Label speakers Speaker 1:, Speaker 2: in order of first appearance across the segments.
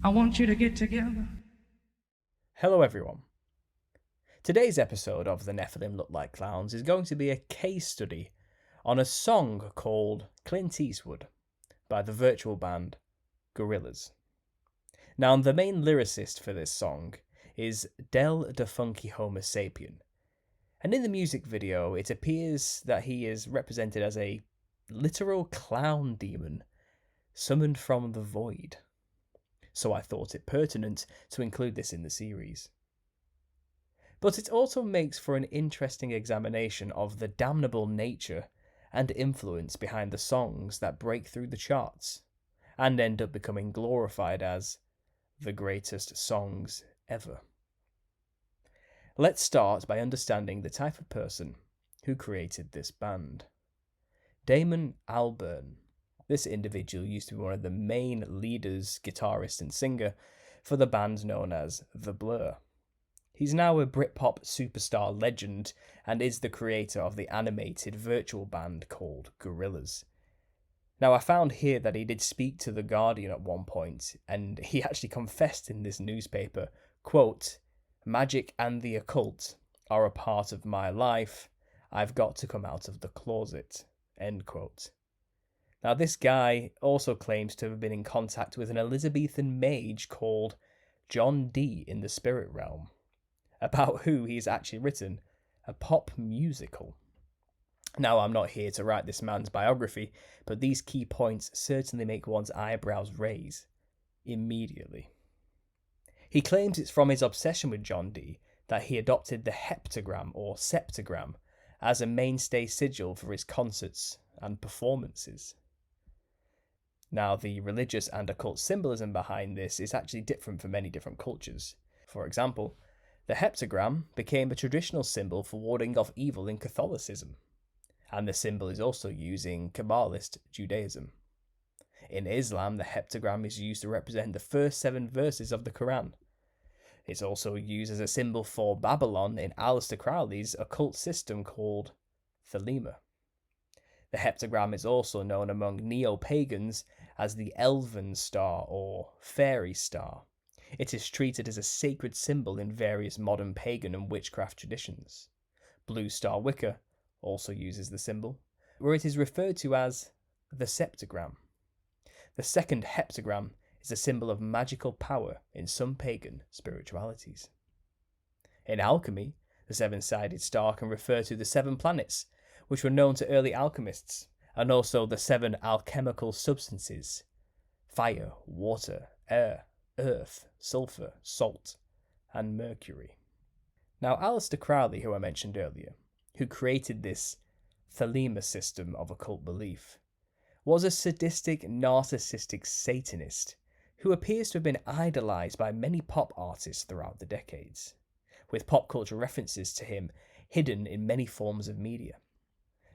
Speaker 1: I want you to get together.
Speaker 2: Hello everyone. Today's episode of The Nephilim Look Like Clowns is going to be a case study on a song called Clint Eastwood by the virtual band Gorillaz. Now, the main lyricist for this song is Del the Funky Homo Sapien, and in the music video it appears that he is represented as a literal clown demon summoned from the void. So I thought it pertinent to include this in the series. But it also makes for an interesting examination of the damnable nature and influence behind the songs that break through the charts and end up becoming glorified as the greatest songs ever. Let's start by understanding the type of person who created this band. Damon Albarn. This individual used to be one of the main leaders, guitarist and singer for the band known as The Blur. He's now a Britpop superstar legend and is the creator of the animated virtual band called Gorillaz. Now, I found here that he did speak to The Guardian at one point, and he actually confessed in this newspaper, quote, "Magic and the occult are a part of my life. I've got to come out of the closet," end quote. Now, this guy also claims to have been in contact with an Elizabethan mage called John Dee in the spirit realm, about who he's actually written a pop musical. Now, I'm not here to write this man's biography, but these key points certainly make one's eyebrows raise immediately. He claims it's from his obsession with John Dee that he adopted the heptagram or septagram as a mainstay sigil for his concerts and performances. Now, the religious and occult symbolism behind this is actually different for many different cultures. For example, the heptagram became a traditional symbol for warding off evil in Catholicism, and the symbol is also used in Kabbalist Judaism. In Islam, the heptagram is used to represent the first 7 verses of the Quran. It's also used as a symbol for Babylon in Aleister Crowley's occult system called Thelema. The heptagram is also known among neo-pagans as the Elven Star or Fairy Star. It is treated as a sacred symbol in various modern pagan and witchcraft traditions. Blue Star Wicca also uses the symbol, where it is referred to as the septagram. The second heptagram is a symbol of magical power in some pagan spiritualities. In alchemy, the 7-sided star can refer to the 7 planets, which were known to early alchemists, and also the 7 alchemical substances: fire, water, air, earth, sulfur, salt, and mercury. Now, Aleister Crowley, who I mentioned earlier, who created this Thelema system of occult belief, was a sadistic, narcissistic Satanist who appears to have been idolized by many pop artists throughout the decades, with pop culture references to him hidden in many forms of media,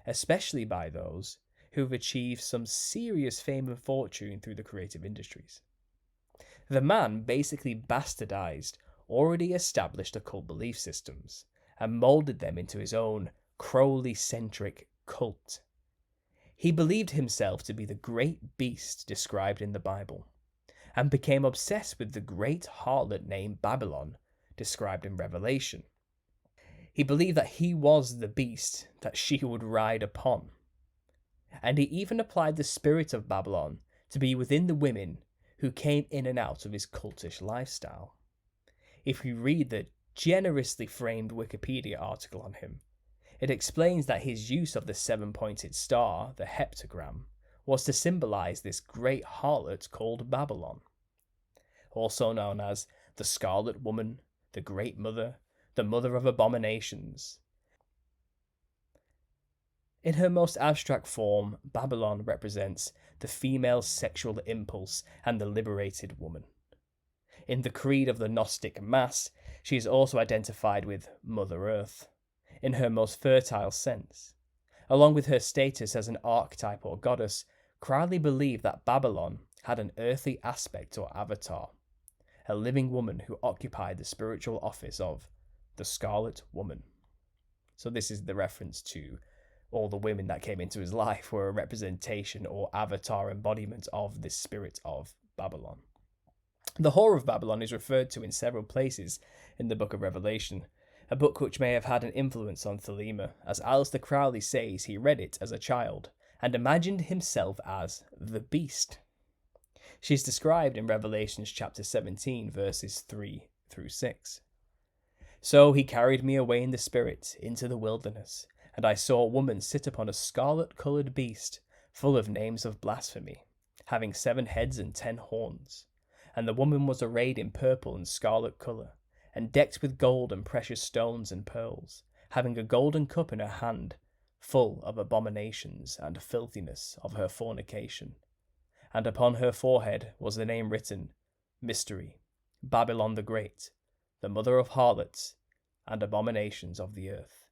Speaker 2: especially by those who have achieved some serious fame and fortune through the creative industries. The man basically bastardized already established occult belief systems and molded them into his own Crowley-centric cult. He believed himself to be the great beast described in the Bible, and became obsessed with the great harlot named Babylon described in Revelation. He believed that he was the beast that she would ride upon, and he even applied the spirit of Babylon to be within the women who came in and out of his cultish lifestyle. If we read the generously framed Wikipedia article on him, it explains that his use of the 7-pointed star, the heptagram, was to symbolize this great harlot called Babylon, also known as the Scarlet Woman, the Great Mother, the Mother of Abominations. In her most abstract form, Babylon represents the female sexual impulse and the liberated woman. In the creed of the Gnostic Mass, she is also identified with Mother Earth, in her most fertile sense. Along with her status as an archetype or goddess, Crowley believed that Babylon had an earthly aspect or avatar, a living woman who occupied the spiritual office of the Scarlet Woman. So this is the reference to all the women that came into his life were a representation or avatar embodiment of this spirit of Babylon. The Whore of Babylon is referred to in several places in the Book of Revelation, a book which may have had an influence on Thelema, as Aleister Crowley says he read it as a child and imagined himself as the beast. She's described in Revelations chapter 17, verses 3 through 6. So he carried me away in the spirit into the wilderness, and I saw a woman sit upon a scarlet-coloured beast, full of names of blasphemy, having 7 heads and 10 horns. And the woman was arrayed in purple and scarlet colour, and decked with gold and precious stones and pearls, having a golden cup in her hand, full of abominations and filthiness of her fornication. And upon her forehead was the name written, Mystery, Babylon the Great, the mother of harlots and abominations of the earth.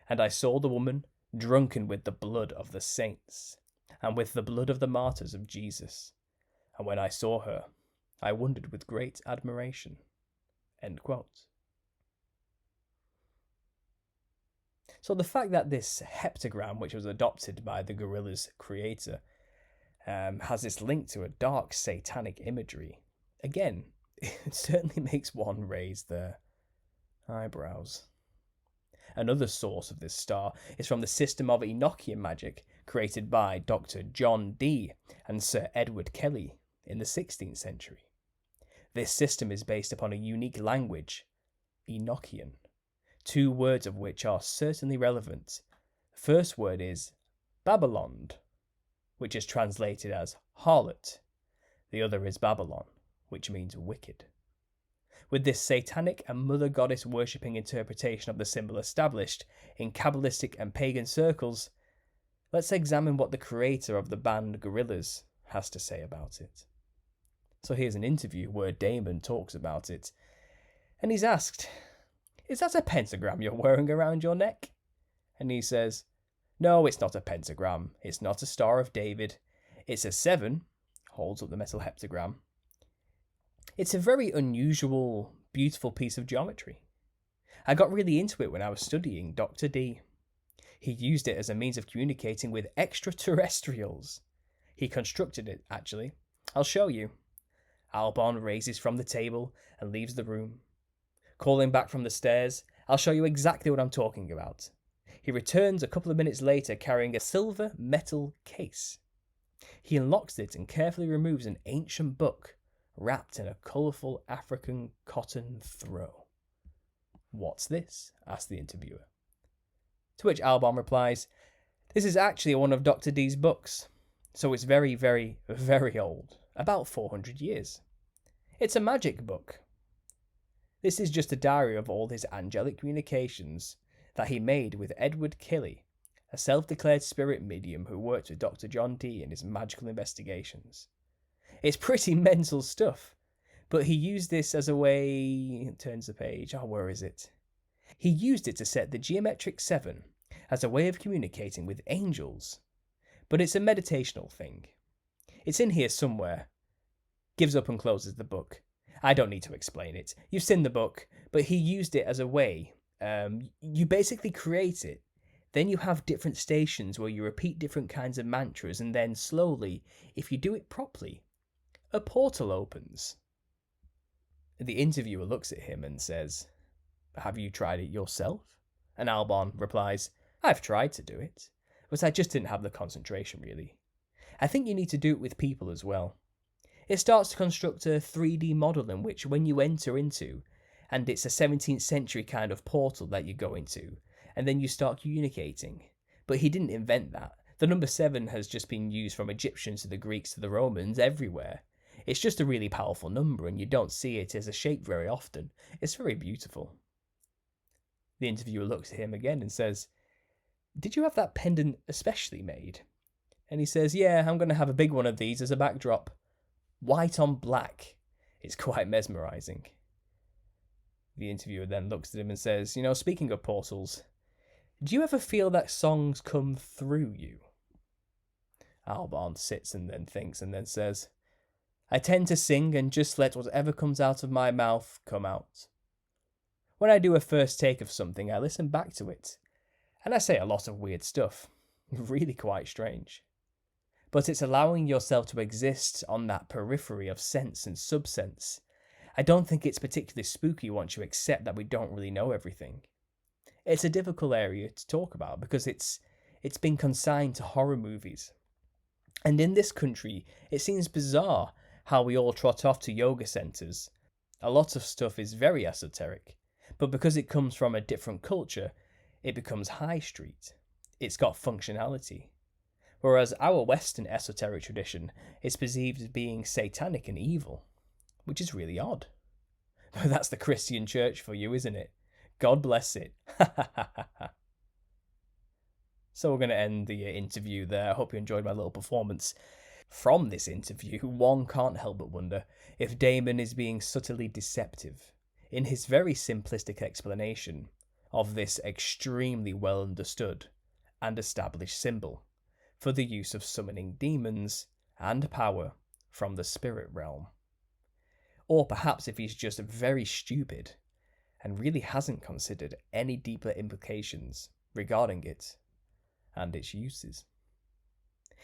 Speaker 2: And I saw the woman drunken with the blood of the saints, and with the blood of the martyrs of Jesus. And when I saw her, I wondered with great admiration. End quote. So the fact that this heptagram, which was adopted by the Gorillaz creator, has this link to a dark satanic imagery, again, it certainly makes one raise their eyebrows. Another source of this star is from the system of Enochian magic created by Dr. John Dee and Sir Edward Kelly in the 16th century. This system is based upon a unique language, Enochian, 2 words of which are certainly relevant. The first word is Babylon, which is translated as harlot. The other is Babylon, which means wicked. With this satanic and mother goddess worshipping interpretation of the symbol established in Kabbalistic and pagan circles, let's examine what the creator of the band Gorillaz has to say about it. So here's an interview where Damon talks about it, and he's asked, "Is that a pentagram you're wearing around your neck?" And he says, "No, it's not a pentagram, it's not a Star of David, it's a 7, holds up the metal heptagram. It's a very unusual, beautiful piece of geometry. I got really into it when I was studying Dr. D. He used it as a means of communicating with extraterrestrials. He constructed it, actually. I'll show you." Albarn raises from the table and leaves the room. Calling back from the stairs, "I'll show you exactly what I'm talking about." He returns a couple of minutes later carrying a silver metal case. He unlocks it and carefully removes an ancient book wrapped in a colourful African cotton throw. "What's this?" asks the interviewer. To which Albarn replies, "This is actually one of Dr. D's books, so it's very, very, very old, about 400 years. It's a magic book. This is just a diary of all his angelic communications that he made with Edward Kelly, a self-declared spirit medium who worked with Dr. John Dee in his magical investigations. It's pretty mental stuff, but he used this as a way..." Turns the page. Where is it? "He used it to set the geometric 7 as a way of communicating with angels. But it's a meditational thing. It's in here somewhere." Gives up and closes the book. I don't need to explain it. You've seen the book, but he used it as a way. You basically create it. Then you have different stations where you repeat different kinds of mantras, and then slowly, if you do it properly, a portal opens. The interviewer looks at him and says, "Have you tried it yourself?" And Albarn replies, "I've tried to do it, but I just didn't have the concentration, really. I think you need to do it with people as well. It starts to construct a 3D model in which when you enter into, and it's a 17th century kind of portal that you go into, and then you start communicating. But he didn't invent that. The number 7 has just been used from Egyptians to the Greeks to the Romans, everywhere. It's just a really powerful number, and you don't see it as a shape very often. It's very beautiful." The interviewer looks at him again and says, "Did you have that pendant especially made?" And he says, "Yeah, I'm going to have a big one of these as a backdrop. White on black. It's quite mesmerising." The interviewer then looks at him and says, "Speaking of portals, do you ever feel that songs come through you?" Albarn sits and then thinks and then says, "I tend to sing and just let whatever comes out of my mouth come out. When I do a first take of something, I listen back to it, and I say a lot of weird stuff, really quite strange. but it's allowing yourself to exist on that periphery of sense and subsense. I don't think it's particularly spooky once you accept that we don't really know everything. It's a difficult area to talk about because it's been consigned to horror movies. And in this country, it seems bizarre how we all trot off to yoga centres. A lot of stuff is very esoteric, but because it comes from a different culture, it becomes high street. It's got functionality. Whereas our Western esoteric tradition is perceived as being satanic and evil, which is really odd. That's the Christian church for you, isn't it? God bless it. So we're going to end the interview there. I hope you enjoyed my little performance. From this interview, one can't help but wonder if Damon is being subtly deceptive in his very simplistic explanation of this extremely well understood and established symbol for the use of summoning demons and power from the spirit realm. Or perhaps if he's just very stupid and really hasn't considered any deeper implications regarding it and its uses.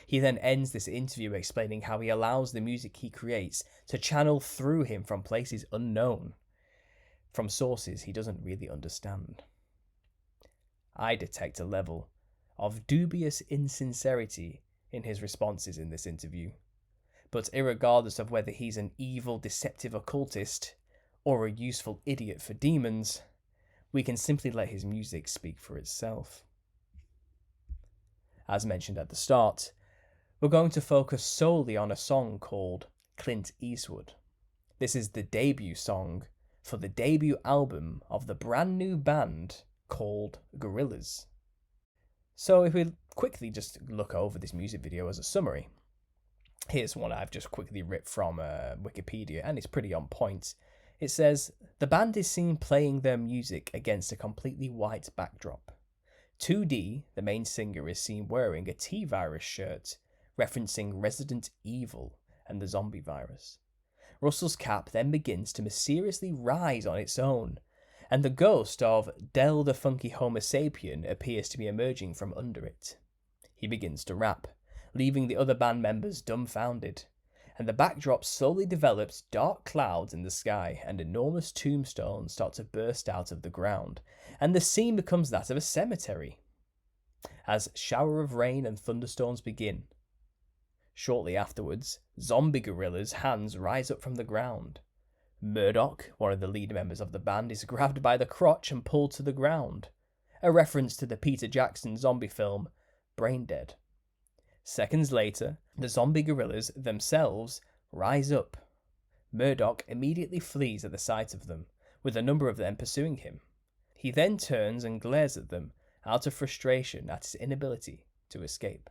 Speaker 2: He then ends this interview explaining how he allows the music he creates to channel through him from places unknown, from sources he doesn't really understand. I detect a level of dubious insincerity in his responses in this interview, but irregardless of whether he's an evil, deceptive occultist or a useful idiot for demons, we can simply let his music speak for itself. As mentioned at the start, we're going to focus solely on a song called Clint Eastwood. This is the debut song for the debut album of the brand new band called Gorillaz. So if we quickly just look over this music video as a summary, here's one I've just quickly ripped from Wikipedia, and it's pretty on point. It says, the band is seen playing their music against a completely white backdrop. 2D, the main singer, is seen wearing a T-Virus shirt, referencing Resident Evil and the zombie virus. Russell's cap then begins to mysteriously rise on its own, and the ghost of Del the Funky Homo Sapien appears to be emerging from under it. He begins to rap, leaving the other band members dumbfounded, and the backdrop slowly develops dark clouds in the sky, and enormous tombstones start to burst out of the ground, and the scene becomes that of a cemetery, as shower of rain and thunderstorms begin. Shortly afterwards, zombie gorillas' hands rise up from the ground. Murdoc, one of the lead members of the band, is grabbed by the crotch and pulled to the ground, a reference to the Peter Jackson zombie film Brain Dead. Seconds later, the zombie gorillas themselves rise up. Murdoc immediately flees at the sight of them, with a number of them pursuing him. He then turns and glares at them out of frustration at his inability to escape,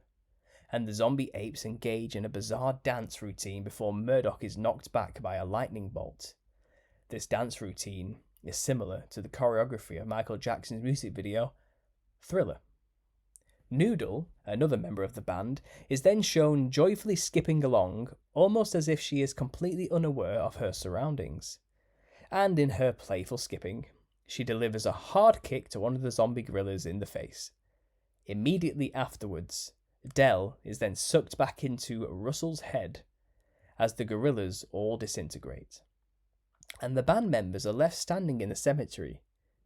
Speaker 2: and the zombie apes engage in a bizarre dance routine before Murdoc is knocked back by a lightning bolt. This dance routine is similar to the choreography of Michael Jackson's music video, Thriller. Noodle, another member of the band, is then shown joyfully skipping along, almost as if she is completely unaware of her surroundings. And in her playful skipping, she delivers a hard kick to one of the zombie gorillas in the face. Immediately afterwards, Del is then sucked back into Russell's head as the gorillas all disintegrate. And the band members are left standing in the cemetery,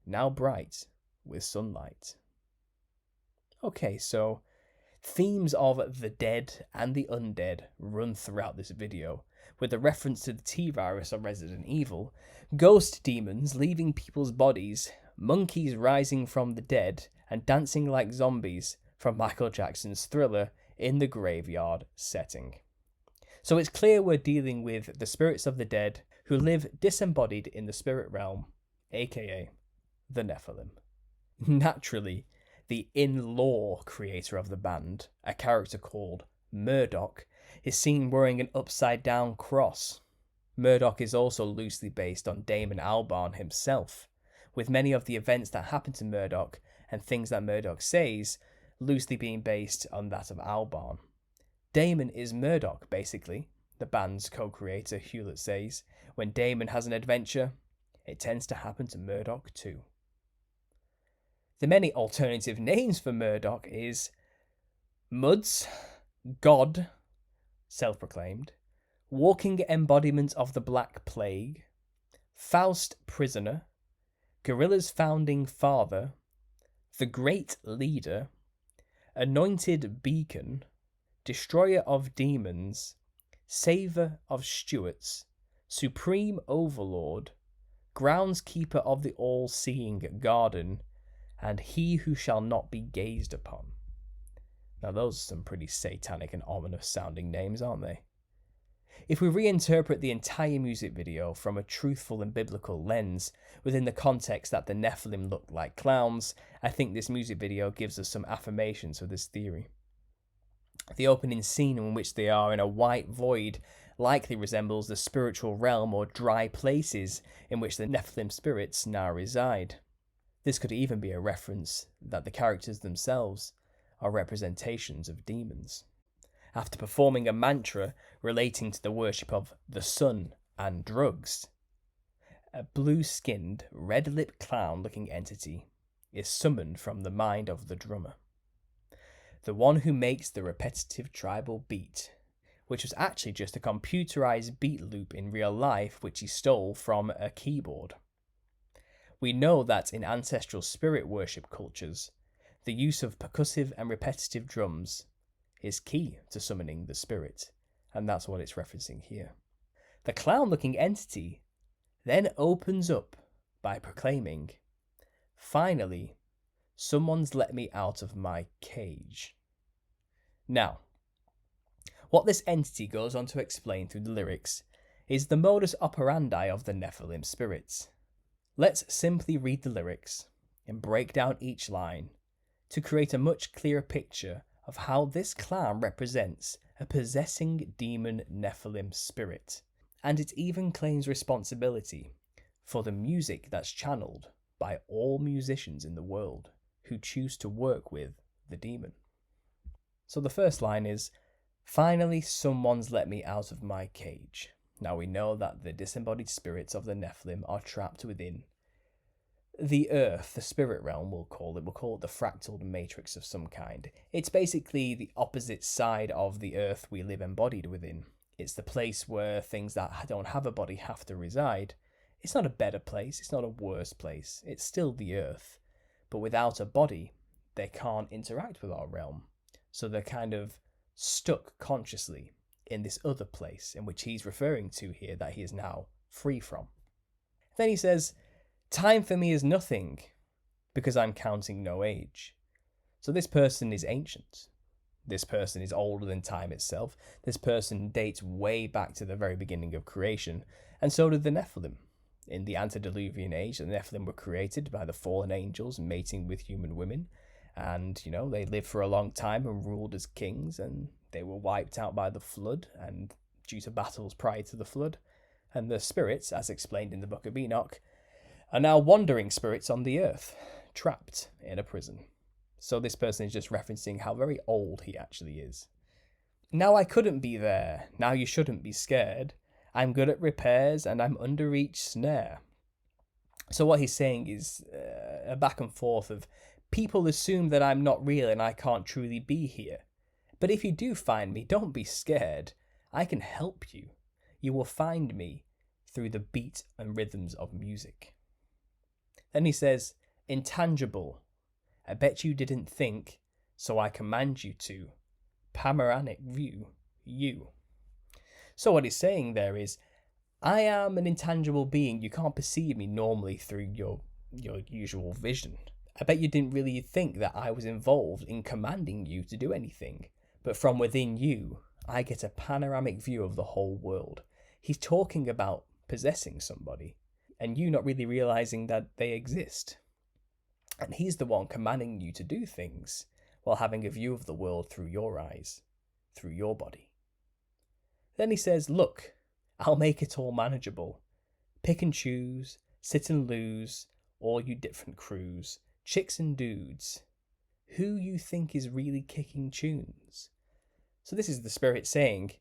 Speaker 2: now bright with sunlight. Okay, so themes of the dead and the undead run throughout this video, with a reference to the T-Virus of Resident Evil, ghost demons leaving people's bodies, monkeys rising from the dead, and dancing like zombies from Michael Jackson's Thriller in the graveyard setting. So it's clear we're dealing with the spirits of the dead who live disembodied in the spirit realm, aka the Nephilim. Naturally, the in-law creator of the band, a character called Murdoc, is seen wearing an upside-down cross. Murdoc is also loosely based on Damon Albarn himself, with many of the events that happen to Murdoc and things that Murdoc says loosely being based on that of Albarn. Damon is Murdoc, basically, the band's co-creator Hewlett says. When Damon has an adventure, it tends to happen to Murdoc too. The many alternative names for Murdoc is Muds, God, self-proclaimed, walking embodiment of the Black Plague, Faust prisoner, Gorillaz founding father, the Great Leader, anointed beacon, destroyer of demons, saver of Stuarts, supreme overlord, groundskeeper of the all-seeing garden, and he who shall not be gazed upon. Now those are some pretty satanic and ominous sounding names, aren't they? If we reinterpret the entire music video from a truthful and biblical lens, within the context that the Nephilim looked like clowns, I think this music video gives us some affirmations for this theory. The opening scene in which they are in a white void likely resembles the spiritual realm or dry places in which the Nephilim spirits now reside. This could even be a reference that the characters themselves are representations of demons. After performing a mantra relating to the worship of the sun and drugs, a blue-skinned, red-lipped clown-looking entity is summoned from the mind of the drummer, the one who makes the repetitive tribal beat, which was actually just a computerized beat loop in real life which he stole from a keyboard. We know that in ancestral spirit worship cultures, the use of percussive and repetitive drums is key to summoning the spirit, and that's what it's referencing here. The clown-looking entity then opens up by proclaiming, "Finally, someone's let me out of my cage." Now, what this entity goes on to explain through the lyrics is the modus operandi of the Nephilim spirits. Let's simply read the lyrics and break down each line to create a much clearer picture of how this clown represents a possessing demon Nephilim spirit, and it even claims responsibility for the music that's channeled by all musicians in the world who choose to work with the demon. So the first line is, "Finally someone's let me out of my cage." Now we know that the disembodied spirits of the Nephilim are trapped within the earth, the spirit realm we'll call it the fractal matrix of some kind. It's basically the opposite side of the earth we live embodied within. It's the place where things that don't have a body have to reside. It's not a better place, it's not a worse place, it's still the earth. But without a body, they can't interact with our realm. So they're kind of stuck consciously in this other place in which he's referring to here that he is now free from. Then he says, "Time for me is nothing, because I'm counting no age." So this person is ancient. This person is older than time itself. This person dates way back to the very beginning of creation, and so did the Nephilim. In the antediluvian age, the Nephilim were created by the fallen angels mating with human women, and, they lived for a long time and ruled as kings, and they were wiped out by the flood, and due to battles prior to the flood, and the spirits, as explained in the Book of Enoch, are now wandering spirits on the earth, trapped in a prison. So this person is just referencing how very old he actually is. "Now I couldn't be there, now you shouldn't be scared. I'm good at repairs and I'm under each snare." So what he's saying is a back and forth of, people assume that I'm not real and I can't truly be here. But if you do find me, don't be scared. I can help you. You will find me through the beat and rhythms of music. Then he says, "Intangible. I bet you didn't think, so I command you to. Panoramic view, you." So what he's saying there is, I am an intangible being. You can't perceive me normally through your usual vision. I bet you didn't really think that I was involved in commanding you to do anything. But from within you, I get a panoramic view of the whole world. He's talking about possessing somebody, and you not really realizing that they exist. And he's the one commanding you to do things while having a view of the world through your eyes, through your body. Then he says, "Look, I'll make it all manageable. Pick and choose, sit and lose, all you different crews, chicks and dudes. Who you think is really kicking tunes?" So this is the spirit saying,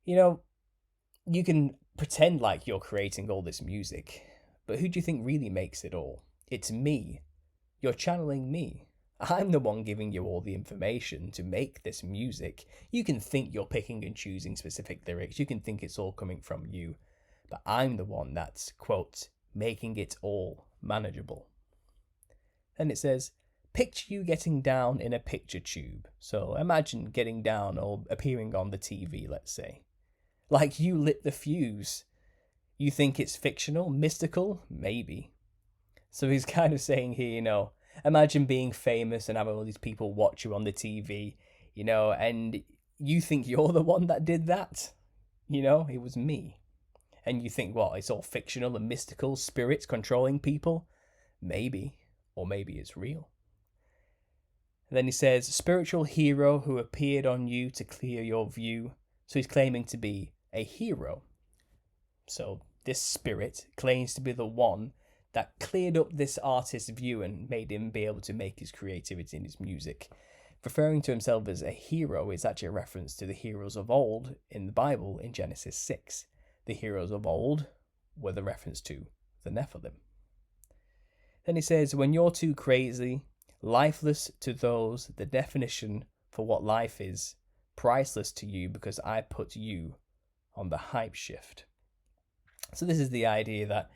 Speaker 2: you can pretend like you're creating all this music, but who do you think really makes it all? It's me. You're channeling me. I'm the one giving you all the information to make this music. You can think you're picking and choosing specific lyrics. You can think it's all coming from you. But I'm the one that's, quote, making it all manageable. Then it says, picture you getting down in a picture tube. So imagine getting down or appearing on the TV, let's say. Like you lit the fuse. You think it's fictional, mystical? Maybe. So he's kind of saying here, imagine being famous and having all these people watch you on the TV, and you think you're the one that did that. It was me. And you think, what, it's all fictional and mystical, spirits controlling people? Maybe. Or maybe it's real. And then he says, spiritual hero who appeared on you to clear your view. So he's claiming to be a hero. So this spirit claims to be the one that cleared up this artist's view and made him be able to make his creativity in his music. Referring to himself as a hero is actually a reference to the heroes of old in the Bible in Genesis 6. The heroes of old were the reference to the Nephilim. Then he says, when you're too crazy, lifeless to those, the definition for what life is, priceless to you because I put you on the hype shift. So this is the idea that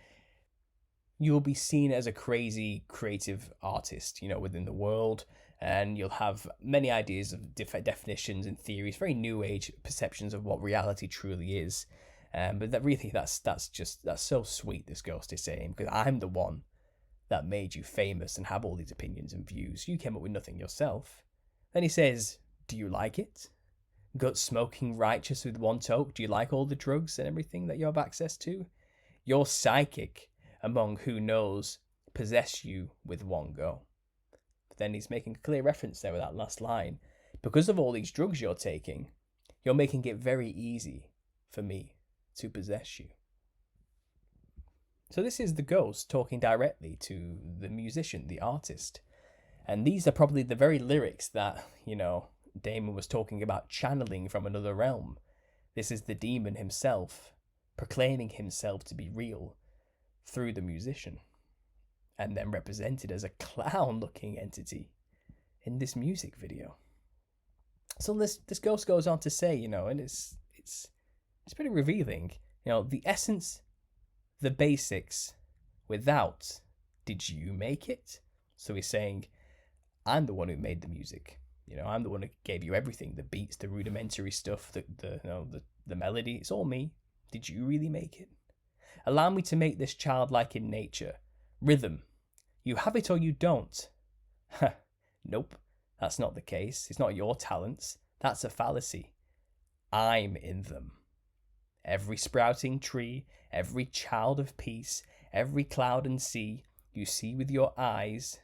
Speaker 2: you'll be seen as a crazy creative artist, within the world, and you'll have many ideas of different definitions and theories, very new age perceptions of what reality truly is. But that's so sweet, this ghost is saying, because I'm the one that made you famous and have all these opinions and views. You came up with nothing yourself. Then he says, do you like it? Gut smoking righteous with one toke. Do you like all the drugs and everything that you have access to? Your psychic, among who knows, possess you with one go. But then he's making a clear reference there with that last line. Because of all these drugs you're taking, you're making it very easy for me to possess you. So this is the ghost talking directly to the musician, the artist. And these are probably the very lyrics that, Damon was talking about channeling from another realm. This is the demon himself, proclaiming himself to be real through the musician. And then represented as a clown-looking entity in this music video. So this ghost goes on to say, and it's pretty revealing. The essence, the basics, without, did you make it? So he's saying, I'm the one who made the music. I'm the one who gave you everything, the beats, the rudimentary stuff, the melody. It's all me. Did you really make it? Allow me to make this childlike in nature. Rhythm. You have it or you don't. Nope, that's not the case. It's not your talents. That's a fallacy. I'm in them. Every sprouting tree, every child of peace, every cloud and sea you see with your eyes,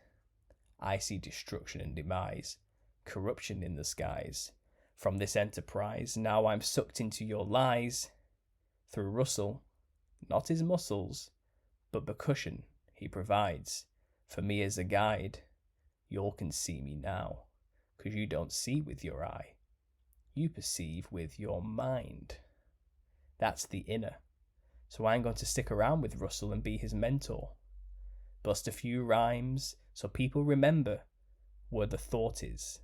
Speaker 2: I see destruction and demise, corruption in the skies. From this enterprise, now I'm sucked into your lies. Through Russell, not his muscles, but percussion he provides. For me as a guide, you all can see me now, 'cause you don't see with your eye. You perceive with your mind. That's the inner. So I'm going to stick around with Russell and be his mentor. Bust a few rhymes so people remember where the thought is.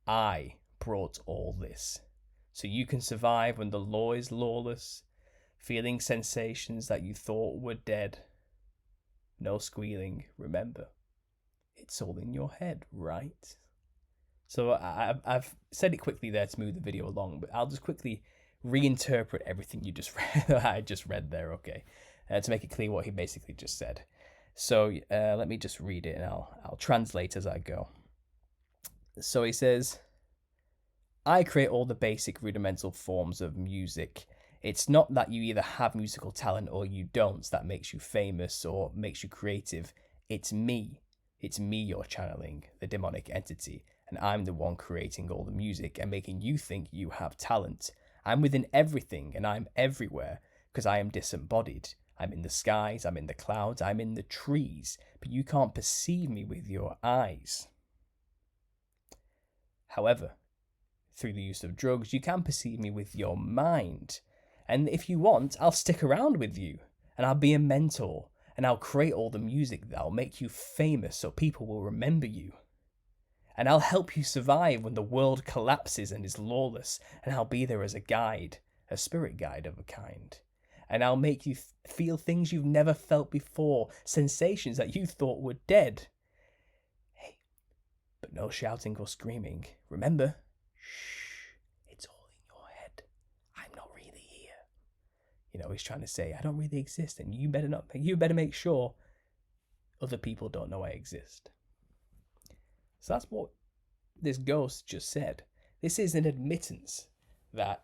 Speaker 2: I brought all this, so you can survive when the law is lawless, feeling sensations that you thought were dead. No squealing, remember. It's all in your head, right? So I've said it quickly there to move the video along, but I'll just quickly reinterpret everything you just read. I just read there, okay, to make it clear what he basically just said. So let me just read it, and I'll translate as I go. So he says, I create all the basic rudimental forms of music. It's not that you either have musical talent or you don't that makes you famous or makes you creative. It's me. It's me you're channeling, the demonic entity, and I'm the one creating all the music and making you think you have talent. I'm within everything and I'm everywhere because I am disembodied. I'm in the skies, I'm in the clouds, I'm in the trees, but you can't perceive me with your eyes. However, through the use of drugs, you can perceive me with your mind. And if you want, I'll stick around with you and I'll be a mentor and I'll create all the music that'll make you famous so people will remember you. And I'll help you survive when the world collapses and is lawless, and I'll be there as a guide, a spirit guide of a kind. And I'll make you feel things you've never felt before, sensations that you thought were dead. Hey, but no shouting or screaming. Remember, shh, it's all in your head. I'm not really here. You know, he's trying to say, I don't really exist, and you better make sure other people don't know I exist. So that's what this ghost just said. This is an admittance that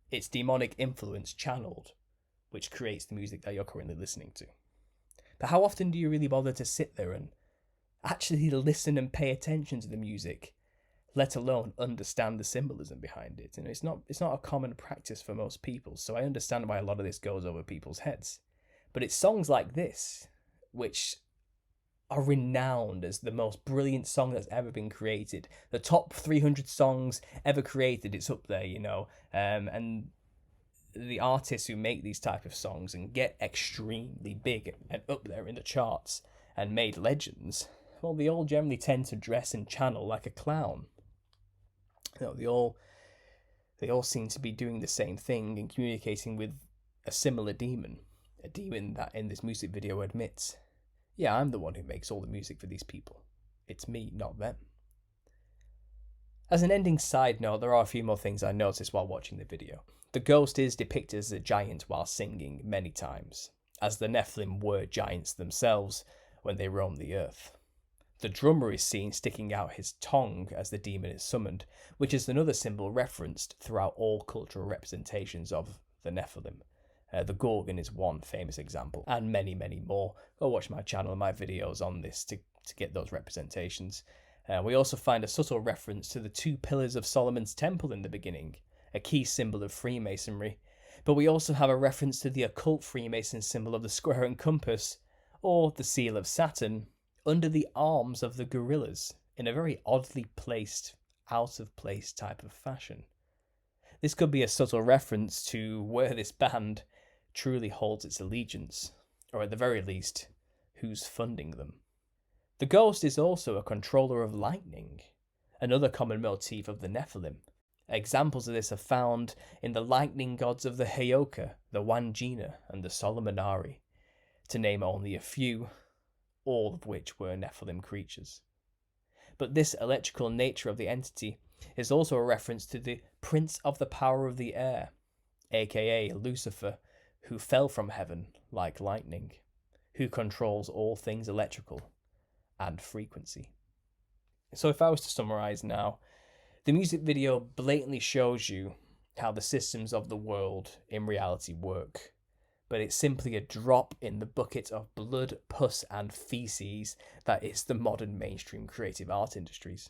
Speaker 2: it's demonic influence channeled, which creates the music that you're currently listening to. But how often do you really bother to sit there and actually listen and pay attention to the music, let alone understand the symbolism behind it? You know, it's not a common practice for most people, so I understand why a lot of this goes over people's heads. But it's songs like this, which are renowned as the most brilliant song that's ever been created. The top 300 songs ever created, it's up there, you know. And the artists who make these type of songs and get extremely big and up there in the charts and made legends, well, they all generally tend to dress and channel like a clown. You know, they all seem to be doing the same thing and communicating with a similar demon. A demon that in this music video admits, yeah, I'm the one who makes all the music for these people. It's me, not them. As an ending side note, there are a few more things I noticed while watching the video. The ghost is depicted as a giant while singing many times, as the Nephilim were giants themselves when they roamed the earth. The drummer is seen sticking out his tongue as the demon is summoned, which is another symbol referenced throughout all cultural representations of the Nephilim. The Gorgon is one famous example, and many, many more. Go watch my channel and my videos on this to get those representations. We also find a subtle reference to the 2 pillars of Solomon's temple in the beginning, a key symbol of Freemasonry. But we also have a reference to the occult Freemason symbol of the square and compass, or the seal of Saturn, under the arms of the Gorillaz, in a very oddly placed, out-of-place type of fashion. This could be a subtle reference to where this band truly holds its allegiance, or at the very least, who's funding them. The ghost is also a controller of lightning, another common motif of the Nephilim. Examples of this are found in the lightning gods of the Heyoka, the Wandjina, and the Solomonari, to name only a few, all of which were Nephilim creatures. But this electrical nature of the entity is also a reference to the Prince of the Power of the Air, aka Lucifer, who fell from heaven like lightning, who controls all things electrical and frequency. So if I was to summarize now, the music video blatantly shows you how the systems of the world in reality work, but it's simply a drop in the bucket of blood, pus and feces that is the modern mainstream creative art industries.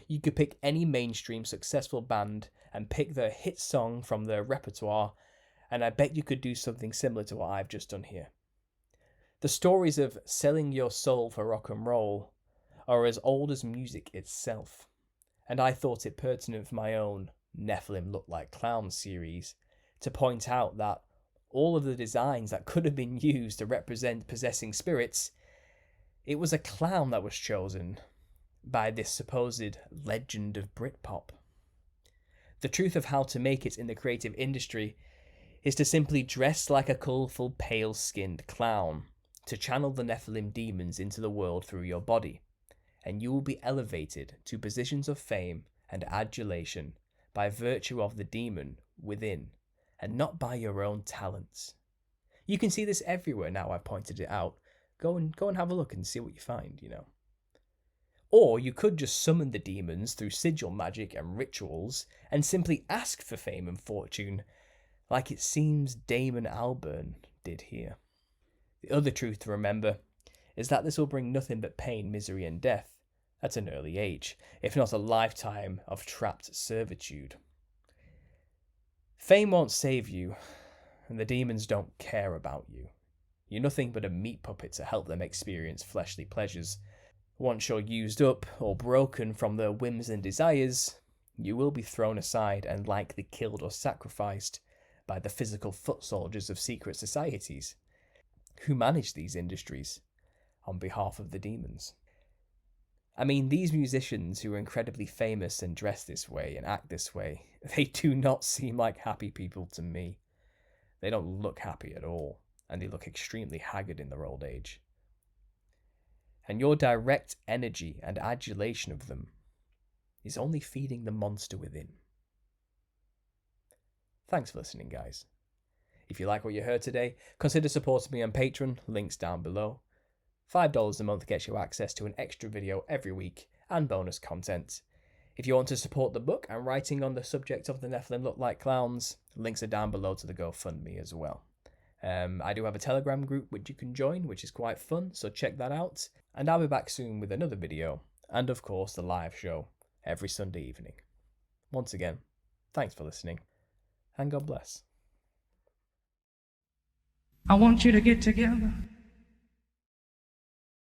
Speaker 2: You could pick any mainstream successful band and pick their hit song from their repertoire, and I bet you could do something similar to what I've just done here. The stories of selling your soul for rock and roll are as old as music itself, and I thought it pertinent for my own Nephilim Look Like Clowns series to point out that all of the designs that could have been used to represent possessing spirits, it was a clown that was chosen by this supposed legend of Britpop. The truth of how to make it in the creative industry is to simply dress like a colourful, pale-skinned clown, to channel the Nephilim demons into the world through your body, and you will be elevated to positions of fame and adulation by virtue of the demon within, and not by your own talents. You can see this everywhere now I've pointed it out. Go and have a look and see what you find, you know. Or you could just summon the demons through sigil magic and rituals and simply ask for fame and fortune, like it seems Damon Albarn did here. The other truth to remember is that this will bring nothing but pain, misery and death at an early age, if not a lifetime of trapped servitude. Fame won't save you, and the demons don't care about you. You're nothing but a meat puppet to help them experience fleshly pleasures. Once you're used up or broken from their whims and desires, you will be thrown aside and likely killed or sacrificed by the physical foot soldiers of secret societies who manage these industries on behalf of the demons. I mean, these musicians who are incredibly famous and dress this way and act this way, they do not seem like happy people to me. They don't look happy at all, and they look extremely haggard in their old age. And your direct energy and adulation of them is only feeding the monster within. Thanks for listening, guys. If you like what you heard today, consider supporting me on Patreon, links down below. $5 a month gets you access to an extra video every week and bonus content. If you want to support the book and writing on the subject of the Nephilim look like clowns, links are down below to the GoFundMe as well. I do have a Telegram group which you can join, which is quite fun, so check that out. And I'll be back soon with another video, and of course the live show, every Sunday evening. Once again, thanks for listening, and God bless.
Speaker 1: I want you to get together.